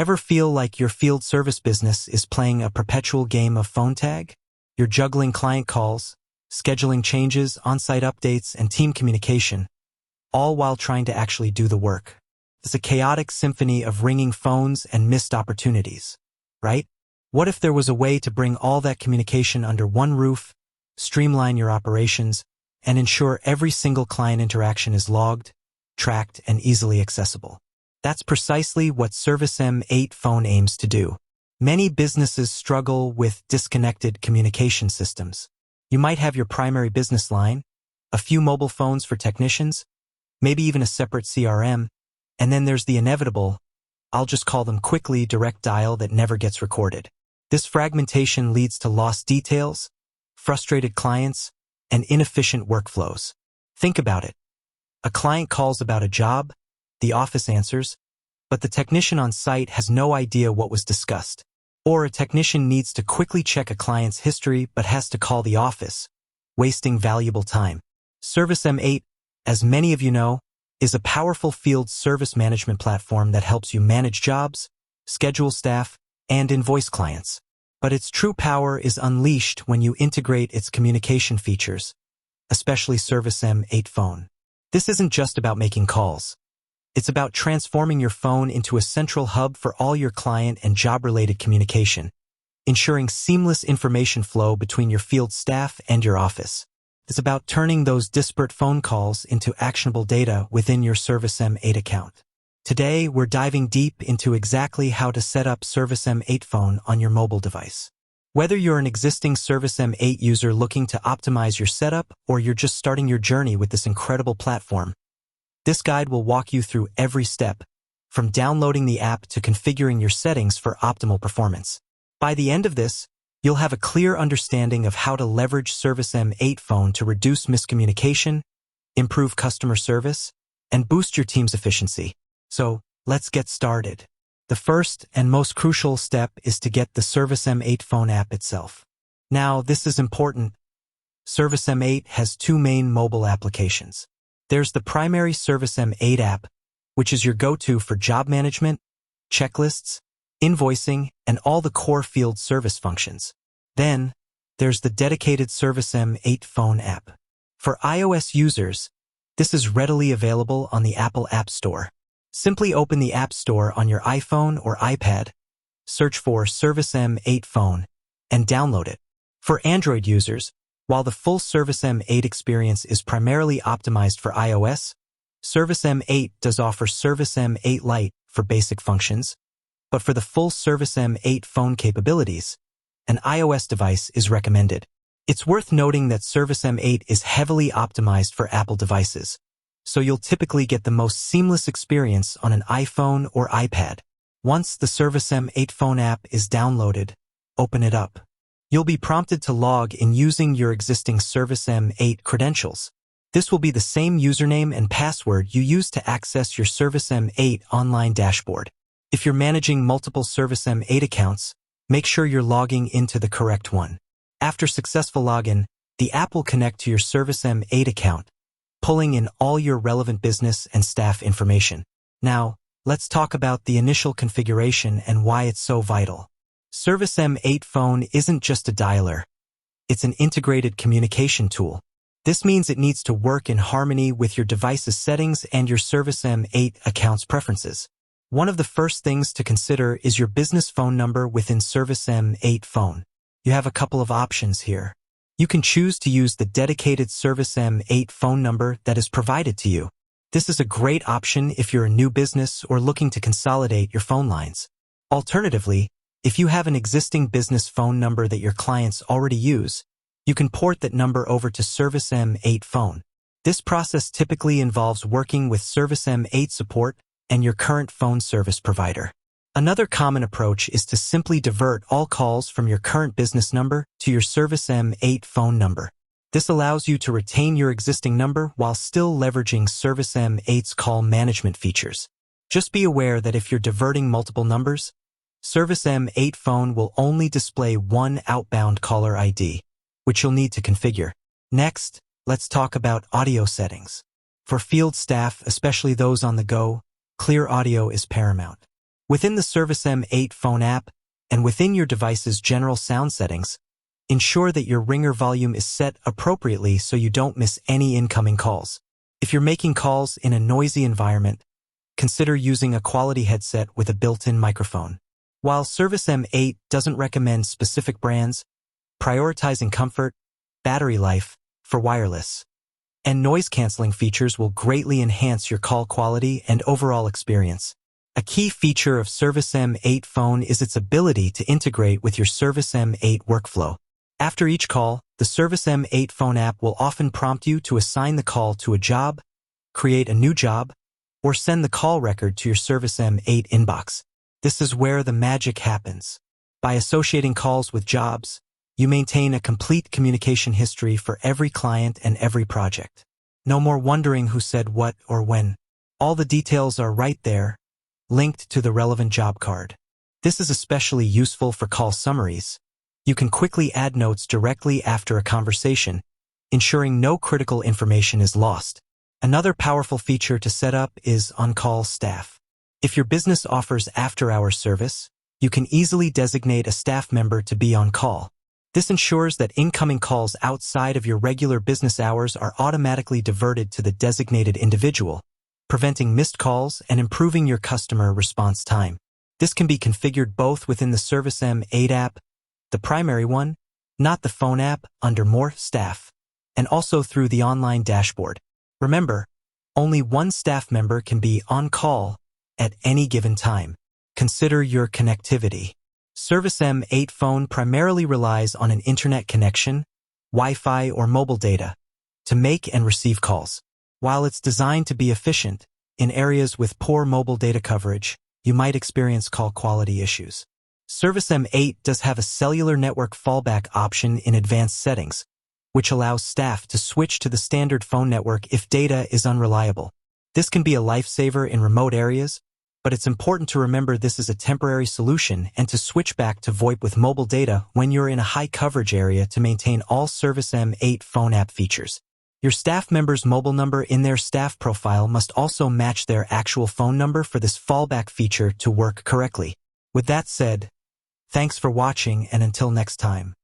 Ever feel like your field service business is playing a perpetual game of phone tag? You're juggling client calls, scheduling changes, on-site updates, and team communication, all while trying to actually do the work. It's a chaotic symphony of ringing phones and missed opportunities, right? What if there was a way to bring all that communication under one roof, streamline your operations, and ensure every single client interaction is logged, tracked, and easily accessible? That's precisely what ServiceM8 Phone aims to do. Many businesses struggle with disconnected communication systems. You might have your primary business line, a few mobile phones for technicians, maybe even a separate CRM, and then there's the inevitable, I'll just call them quickly, direct dial that never gets recorded. This fragmentation leads to lost details, frustrated clients, and inefficient workflows. Think about it. A client calls about a job, the office answers, but the technician on site has no idea what was discussed. Or a technician needs to quickly check a client's history but has to call the office, wasting valuable time. ServiceM8, as many of you know, is a powerful field service management platform that helps you manage jobs, schedule staff, and invoice clients. But its true power is unleashed when you integrate its communication features, especially ServiceM8 Phone. This isn't just about making calls. It's about transforming your phone into a central hub for all your client and job-related communication, ensuring seamless information flow between your field staff and your office. It's about turning those disparate phone calls into actionable data within your ServiceM8 account. Today, we're diving deep into exactly how to set up ServiceM8 Phone on your mobile device. Whether you're an existing ServiceM8 user looking to optimize your setup or you're just starting your journey with this incredible platform, this guide will walk you through every step, from downloading the app to configuring your settings for optimal performance. By the end of this, you'll have a clear understanding of how to leverage ServiceM8 Phone to reduce miscommunication, improve customer service, and boost your team's efficiency. So, let's get started. The first and most crucial step is to get the ServiceM8 Phone app itself. Now, this is important. ServiceM8 has two main mobile applications. There's the primary ServiceM8 app, which is your go-to for job management, checklists, invoicing, and all the core field service functions. Then, there's the dedicated ServiceM8 Phone app. For iOS users, this is readily available on the Apple App Store. Simply open the App Store on your iPhone or iPad, search for ServiceM8 Phone, and download it. For Android users, while the full ServiceM8 experience is primarily optimized for iOS, ServiceM8 does offer ServiceM8 Lite for basic functions, but for the full ServiceM8 Phone capabilities, an iOS device is recommended. It's worth noting that ServiceM8 is heavily optimized for Apple devices, so you'll typically get the most seamless experience on an iPhone or iPad. Once the ServiceM8 Phone app is downloaded, open it up. You'll be prompted to log in using your existing ServiceM8 credentials. This will be the same username and password you use to access your ServiceM8 online dashboard. If you're managing multiple ServiceM8 accounts, make sure you're logging into the correct one. After successful login, the app will connect to your ServiceM8 account, pulling in all your relevant business and staff information. Now, let's talk about the initial configuration and why it's so vital. ServiceM8 Phone isn't just a dialer. It's an integrated communication tool. This means it needs to work in harmony with your device's settings and your ServiceM8 account's preferences. One of the first things to consider is your business phone number within ServiceM8 Phone. You have a couple of options here. You can choose to use the dedicated ServiceM8 phone number that is provided to you. This is a great option if you're a new business or looking to consolidate your phone lines. Alternatively, if you have an existing business phone number that your clients already use, you can port that number over to ServiceM8 Phone. This process typically involves working with ServiceM8 support and your current phone service provider. Another common approach is to simply divert all calls from your current business number to your ServiceM8 phone number. This allows you to retain your existing number while still leveraging ServiceM8's call management features. Just be aware that if you're diverting multiple numbers, ServiceM8 Phone will only display one outbound caller ID, which you'll need to configure. Next, let's talk about audio settings. For field staff, especially those on the go, clear audio is paramount. Within the ServiceM8 phone app, and within your device's general sound settings, ensure that your ringer volume is set appropriately so you don't miss any incoming calls. If you're making calls in a noisy environment, consider using a quality headset with a built-in microphone. While ServiceM8 doesn't recommend specific brands, prioritizing comfort, battery life for wireless, and noise-canceling features will greatly enhance your call quality and overall experience. A key feature of ServiceM8 phone is its ability to integrate with your ServiceM8 workflow. After each call, the ServiceM8 phone app will often prompt you to assign the call to a job, create a new job, or send the call record to your ServiceM8 inbox. This is where the magic happens. By associating calls with jobs, you maintain a complete communication history for every client and every project. No more wondering who said what or when. All the details are right there, linked to the relevant job card. This is especially useful for call summaries. You can quickly add notes directly after a conversation, ensuring no critical information is lost. Another powerful feature to set up is on-call staff. If your business offers after-hours service, you can easily designate a staff member to be on call. This ensures that incoming calls outside of your regular business hours are automatically diverted to the designated individual, preventing missed calls and improving your customer response time. This can be configured both within the ServiceM8 app, the primary one, not the phone app, under More Staff, and also through the online dashboard. Remember, only one staff member can be on call at any given time. Consider your connectivity. ServiceM8 phone primarily relies on an internet connection, Wi-Fi or mobile data, to make and receive calls. While it's designed to be efficient, in areas with poor mobile data coverage, you might experience call quality issues. ServiceM8 does have a cellular network fallback option in advanced settings, which allows staff to switch to the standard phone network if data is unreliable. This can be a lifesaver in remote areas, but it's important to remember this is a temporary solution and to switch back to VoIP with mobile data when you're in a high coverage area to maintain all ServiceM8 phone app features. Your staff member's mobile number in their staff profile must also match their actual phone number for this fallback feature to work correctly. With that said, thanks for watching, and until next time.